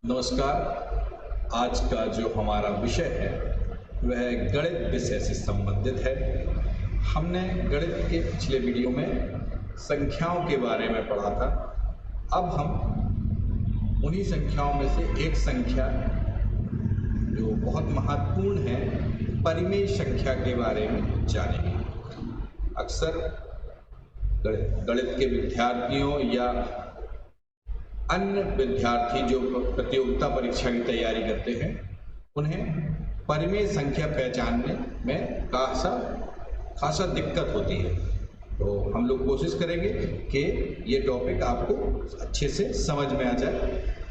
नमस्कार। आज का जो हमारा विषय है वह गणित विषय से संबंधित है। हमने गणित के पिछले वीडियो में संख्याओं के बारे में पढ़ा था। अब हम उन्हीं संख्याओं में से एक संख्या जो बहुत महत्वपूर्ण है, परिमेय संख्या के बारे में जानेंगे। अक्सर गणित के विद्यार्थियों या अन्य विद्यार्थी जो प्रतियोगिता परीक्षा की तैयारी करते हैं, उन्हें परिमेय संख्या पहचानने में खासा दिक्कत होती है। तो हम लोग कोशिश करेंगे कि ये टॉपिक आपको अच्छे से समझ में आ जाए।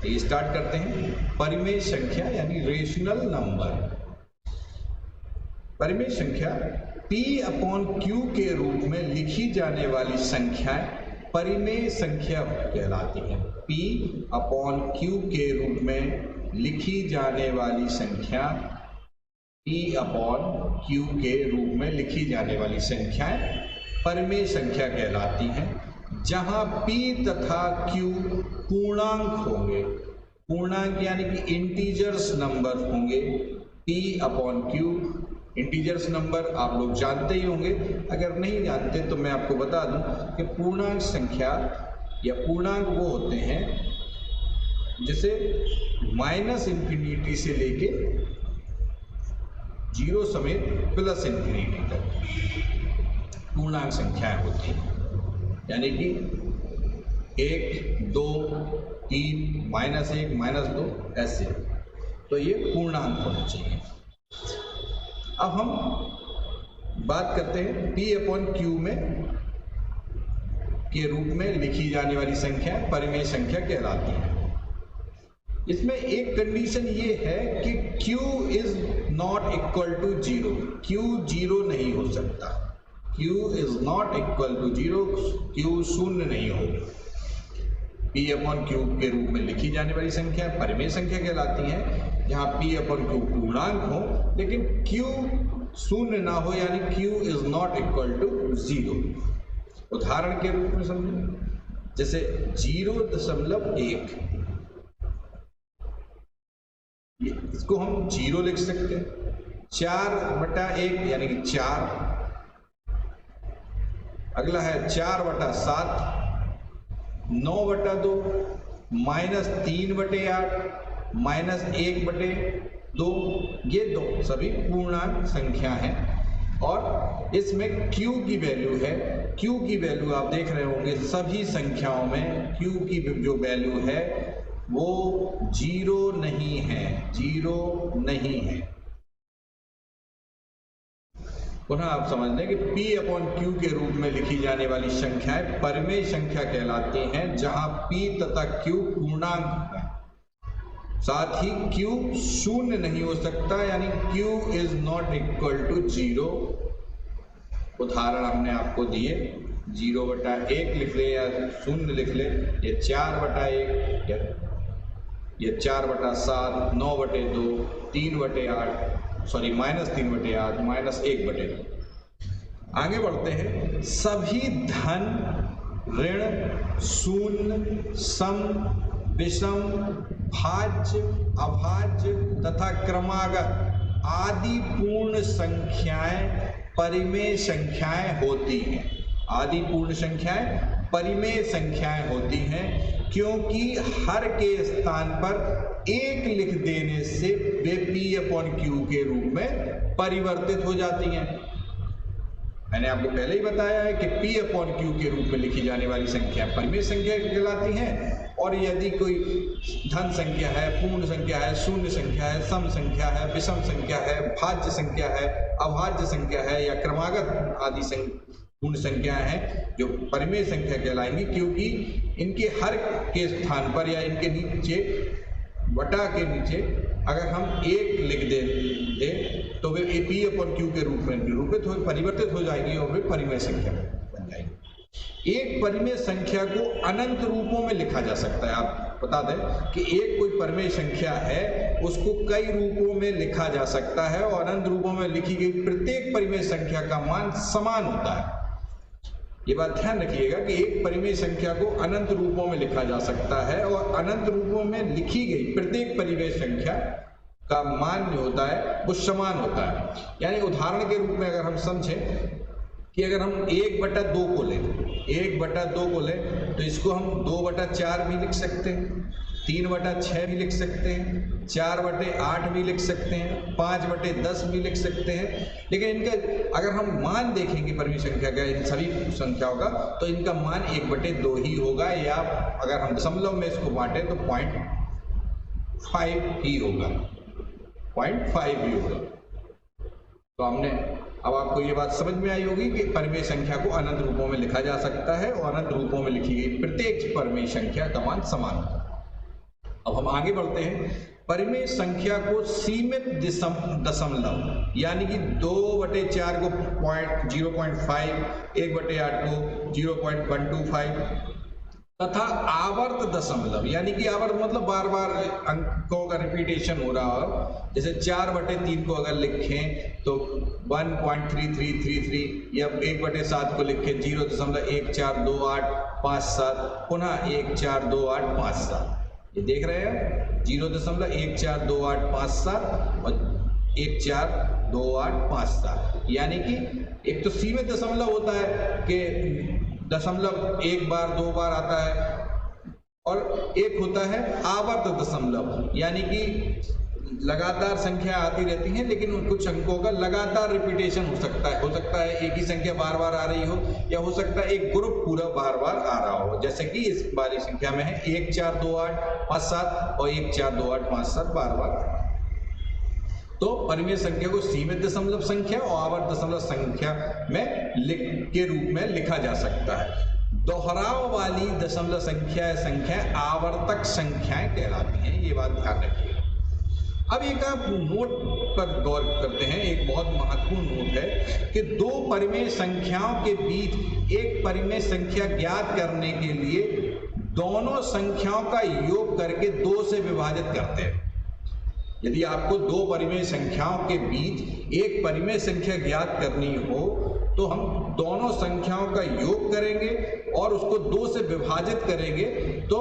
तो ये स्टार्ट करते हैं। परिमेय संख्या यानी रेशनल नंबर। परिमेय संख्या P/Q के रूप में लिखी जाने वाली संख्याएं परिमेय संख्या कहलाती हैं। P/Q के रूप में लिखी जाने वाली संख्या P/Q के रूप में लिखी जाने वाली संख्याएं परिमेय संख्या कहलाती हैं, जहां P तथा Q पूर्णांक होंगे। पूर्णांक यानी कि इंटीजर्स नंबर होंगे। P/Q इंटीजर्स नंबर आप लोग जानते ही होंगे। अगर नहीं जानते तो मैं आपको बता दूं कि पूर्णांक संख्या या पूर्णांक वो होते हैं जिसे -इंफिनिटी से लेके 0 समेत +इंफिनिटी तक पूर्णांक संख्याएं होती हैं। यानी कि 1, 2, 3, -1, -2 ऐसे। तो ये पूर्णांक होना चाहिए। अब हम बात करते हैं P/Q में के रूप में लिखी जाने वाली संख्या परिमेय संख्या कहलाती है। इसमें एक कंडीशन ये है कि Q is not equal to 0। Q 0 नहीं हो सकता। Q is not equal to 0। Q शून्य नहीं होगा। P/Q के रूप में लिखी जाने वाली संख्या परिमेय संख्या कहलाती है, जहां P/Q पूर्णांक हो लेकिन Q शून्य ना हो, यानी Q is not equal to 0। उदाहरण के रूप में समझें, जैसे 0.1, इसको हम 0 लिख सकते हैं। 4/1 यानी कि 4। अगला है 4/7, 9/2, -3/8, -1/2। ये दो सभी पूर्णांक संख्या हैं और इसमें Q की वैल्यू है। Q की वैल्यू आप देख रहे होंगे सभी संख्याओं में Q की जो वैल्यू है वो 0 नहीं है। 0 नहीं है। पुनः आप समझ लें कि P/Q के रूप में लिखी जाने वाली संख्याएं परिमेय संख्या कहलाती हैं, जहां P तथा Q पूर्णांक है। साथ ही Q शून्य नहीं हो सकता, यानी Q is not equal to 0। उदाहरण हमने आपको दिए, 0/1 लिख ले या 0 लिख ले, ये 4/1 या ये 4/7, 9/2, 3/8, सॉरी -3/8, -1/2। आगे बढ़ते हैं। सभी धन, ऋण, शून्य, सम, विषम, भाज्य, अभाज्य तथा क्रमागत आदि पूर्ण संख्याएं परिमेय संख्याएं होती हैं। आदि पूर्ण संख्याएं परिमेय संख्याएं होती हैं, क्योंकि हर के स्थान पर 1 लिख देने से वे P/Q के रूप में परिवर्तित हो जाती हैं। मैंने आपको पहले ही बताया है कि P/Q के रूप में लिखी जाने वाली संख्या परिमेय संख्या कहलाती हैं। और यदि कोई धन संख्या है, पूर्ण संख्या है, शून्य संख्या है, सम संख्या है, विषम संख्या है, भाज्य संख्या है, अभाज्य संख्या है या क्रमागत आदि पूर्ण संख्याएं हैं, जो परिमेय संख्या कहलाएंगी, क्योंकि इनके हर के स्थान पर या इनके नीचे बटा के नीचे अगर हम 1 लिख दे तो वे P/Q के रूप में परिवर्तित हो जाएगी और वे परिमेय संख्या बन जाएगी। एक परिमेय संख्या को अनंत रूपों में लिखा जा सकता है। आप बता दें कि एक कोई परिमेय संख्या है, उसको कई रूपों में लिखा जा सकता है और अनंत रूपों में लिखी गई प्रत्येक परिमेय संख्या का मान समान होता है। ये बात ध्यान रखिएगा कि एक परिमेय संख्या को अनंत रूपों में लिखा जा सकता है और अनंत रूपों में लिखी गई प्रत्येक परिमेय संख्या का मान जो होता है वो समान होता है। यानी उदाहरण के रूप में अगर हम समझें कि अगर हम 1/2 को लें, 1/2 को लें तो इसको हम 2/4 भी लिख सकते हैं, 3/6 भी लिख सकते हैं, 4/8 भी लिख सकते हैं, 5/10 भी लिख सकते हैं। लेकिन इनके अगर हम मान देखेंगे परिमेय संख्या का, इन सभी संख्याओं का, तो इनका मान 1/2 ही होगा, या अगर हम दशमलव में इसको बांटें तो 0.5 ही होगा, 0.5 ही होगा। तो हमने अब आपको ये बात समझ में आई होगी कि परिमेय संख्या को अनंत रूपों में लिखा जा सकता है और अनंत रूपों में लिखी गई प्रत्येक परिमेय संख्या का मान समान होता है। अब हम आगे बढ़ते हैं। परिमेय संख्या को सीमित दशमलव यानी कि 2/4 को 0.5, 1/8 को 0.125 तथा आवर्त दशमलव यानी कि आवर्त मतलब बार बार अंकों का रिपीटेशन हो रहा हो, जैसे 4/3 को अगर लिखें तो 1.3333 या 1/7 को लिखें 0.142857, पुनः 1.42857। ये देख रहे हैं 0.142857 और 1.42857। यानी कि एक तो सीमित दशमलव होता है कि दशमलव एक बार दो बार आता है, और एक होता है आवर्त दशमलव यानी कि लगातार संख्या आती रहती हैं लेकिन कुछ अंकों का लगातार रिपीटेशन हो सकता है एक ही संख्या बार बार आ रही हो, या हो सकता है एक ग्रुप पूरा बार बार आ रहा हो, जैसे कि इस वाली संख्या में है 1.42857 और 1.42857 बार बार आ रहा है। तो परिमेय संख्या को सीमित दशमलव संख्या और आवर्त दशमलव संख्या में के रूप में लिखा जा सकता है। दोहराव वाली दशमलव संख्या आवर्तक संख्याएं कहलाती हैं, ये बात ध्यान रखिए। अब एक आप नोट पर गौर करते हैं, एक बहुत महत्वपूर्ण नोट है कि दो परिमेय संख्याओं के बीच एक परिमेय संख्या ज्ञात करने के लिए दोनों संख्याओं का योग करके 2 से विभाजित करते हैं। यदि आपको दो परिमेय संख्याओं के बीच एक परिमेय संख्या ज्ञात करनी हो तो हम दोनों संख्याओं का योग करेंगे और उसको 2 से विभाजित करेंगे, तो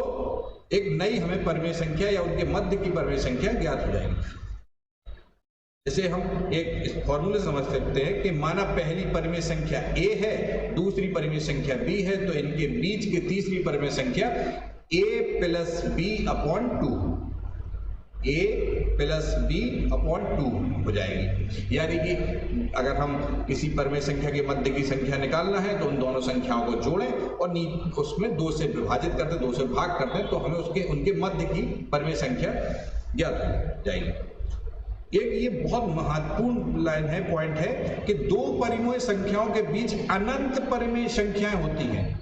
एक नई हमें परिमेय संख्या या उनके मध्य की परिमेय संख्या ज्ञात हो जाएगी। जैसे हम एक फॉर्मूले समझ सकते हैं कि माना पहली परिमेय संख्या a है, दूसरी परिमेय संख्या b है, तो इनके बीच की तीसरी परिमेय संख्या a + b/2 हो जाएगी। यानी कि अगर हम किसी परिमेय संख्या के मध्य की संख्या निकालना है तो उन दोनों संख्याओं को जोड़ें और उसमें 2 से विभाजित करते, 2 से भाग करते हैं, तो हमें उनके मध्य की परिमेय संख्या ज्ञात हो जाएगी। एक ये बहुत महत्वपूर्ण लाइन है, पॉइंट है कि दो परिमेय संख्याओं के बीच अनंत परिमेय संख्याएं होती हैं।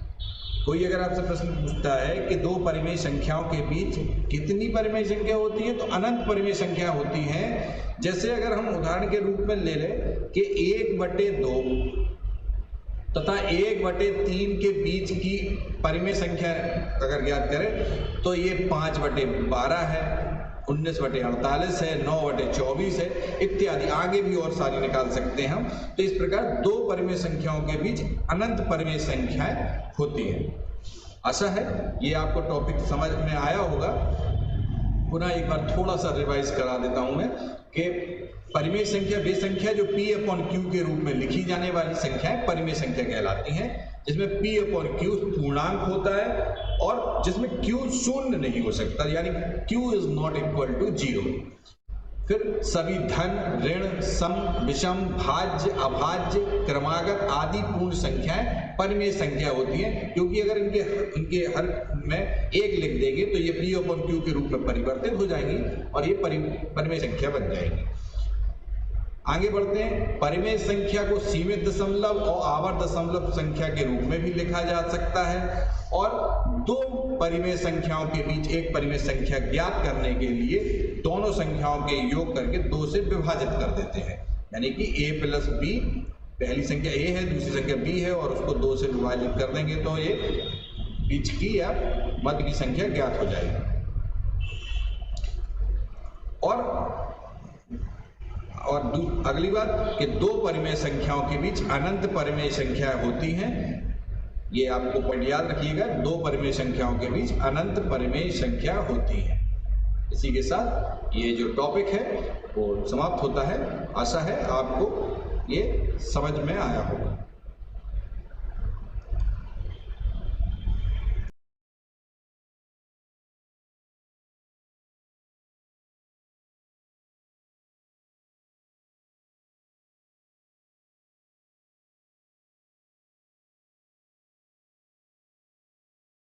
कोई अगर आपसे प्रश्न पूछता है कि दो परिमेय संख्याओं के बीच कितनी परिमेय संख्या होती है, तो अनंत परिमेय संख्या होती है। जैसे अगर हम उदाहरण के रूप में ले लें कि 1/2 तथा 1/3 के बीच की परिमेय संख्या अगर ज्ञात करें तो ये 5/12 है, 19/48 है, 9/24 है, इत्यादि आगे भी और सारी निकाल सकते हैं हम। तो इस प्रकार दो परिमेय संख्याओं के बीच अनंत परिमेय संख्याएं होती हैं। आशा है ये आपको टॉपिक समझ में आया होगा। पुनः एक बार थोड़ा सा रिवाइज करा देता हूं मैं कि परिमेय संख्या वे संख्या जो P/Q के रूप में लिखी जाने वाली संख्याएं परिमेय संख्या कहलाती हैं, जिसमें P/Q पूर्णांक होता है और जिसमें Q शून्य नहीं हो सकता, यानी Q = 0। फिर सभी धन, ऋण, सम, विषम, भाज्य, अभाज्य, क्रमागत आदि पूर्ण संख्याएं परिमेय संख्या होती हैं, क्योंकि अगर इनके हर में एक लिख देंगे तो ये P/Q के रूप में परिवर्तित हो जाएंगी और ये परिमेय संख्या बन जाएगी। आगे बढ़ते हैं। परिमेय संख्या को सीमित दशमलव और आवर्त दशमलव संख्या के रूप में भी लिखा जा सकता है, और दो परिमेय संख्याओं के बीच एक परिमेय संख्या ज्ञात करने के लिए दोनों संख्याओं के योग करके 2 से विभाजित कर देते हैं। यानी कि a + b, पहली संख्या a है, दूसरी संख्या b है, और उसको 2 से विभाजित कर देंगे तो ये बीच की या मध्य की संख्या ज्ञात हो जाएगी। और अगली बात कि दो परिमेय संख्याओं के बीच अनंत परिमेय संख्या होती हैं, ये आपको पॉइंट याद रखिएगा, दो परिमेय संख्याओं के बीच अनंत परिमेय संख्या होती है। इसी के साथ ये जो टॉपिक है वो समाप्त होता है। आशा है आपको ये समझ में आया होगा।